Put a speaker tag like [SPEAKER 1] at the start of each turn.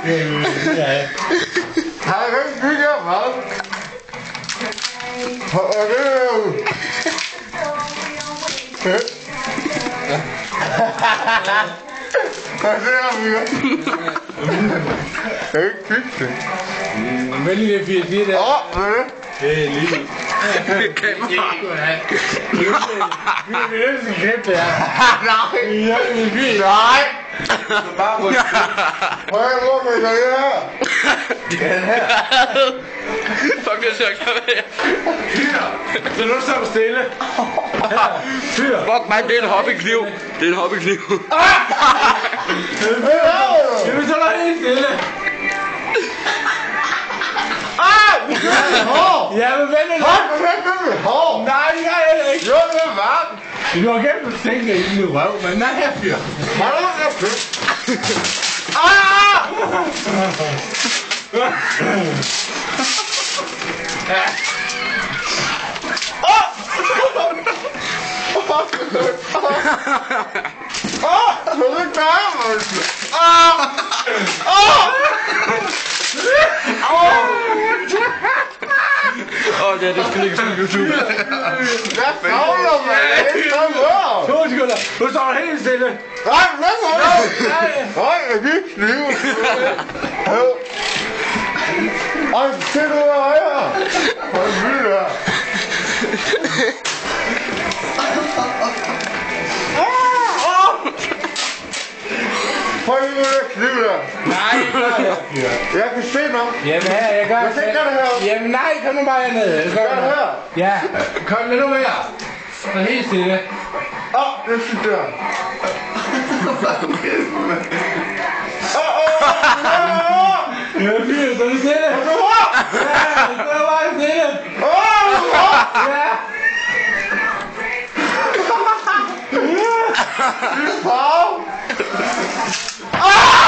[SPEAKER 1] Har jeg ikke bygget af mad? Og det er jo... Hvad er det her, Mika? Jeg er ikke tyk til.
[SPEAKER 2] Hvad lige det bliver det der?
[SPEAKER 1] Hvad er det?
[SPEAKER 2] Det er lige.
[SPEAKER 1] Kamera.
[SPEAKER 2] Vi er nødt til at klippe det her.
[SPEAKER 1] Nej.
[SPEAKER 2] Ja, det er fint.
[SPEAKER 1] Nej.
[SPEAKER 2] Bare rykke.
[SPEAKER 1] Prøv at gå med det her.
[SPEAKER 2] Den her.
[SPEAKER 3] Fuck, det er sjovt.
[SPEAKER 2] Så nu står du stille. Fyr.
[SPEAKER 3] Fuck mig, det er en hobbykniv. Det er en hobbykniv.
[SPEAKER 2] Skal vi så være helt stille? Ja, men vent nu. Nej, det gør jeg ikke.
[SPEAKER 1] Jo, det er varmt.
[SPEAKER 2] Du har gemt at tænke i din røv, men nej her, fyr.
[SPEAKER 1] Hold da op, fyr.
[SPEAKER 3] Det skal ligge på YouTube.
[SPEAKER 1] Hvad fagler, man? Det er så mørkt.
[SPEAKER 2] 2 sekunder. Nu står du helt stille.
[SPEAKER 1] Nej, hvad for det? Nej, jeg kan ikke slive. Ej, se du er højere. Hvor er det vildt her. Prøv lige med det kniv der.
[SPEAKER 2] Nej, ikke gør det.
[SPEAKER 1] Jeg kan se noget.
[SPEAKER 2] Jamen her, jeg gør
[SPEAKER 1] Jeg kan ikke gøre det her.
[SPEAKER 2] Jamen nej, kom nu bare herned.
[SPEAKER 1] Gør det her.
[SPEAKER 2] Ja, kom lidt nu her. Så helt stille.
[SPEAKER 1] Det synes jeg.
[SPEAKER 2] Ja, fyr, så er det stille. Ja, så er det bare stille. Ja.
[SPEAKER 1] Farve. Oh!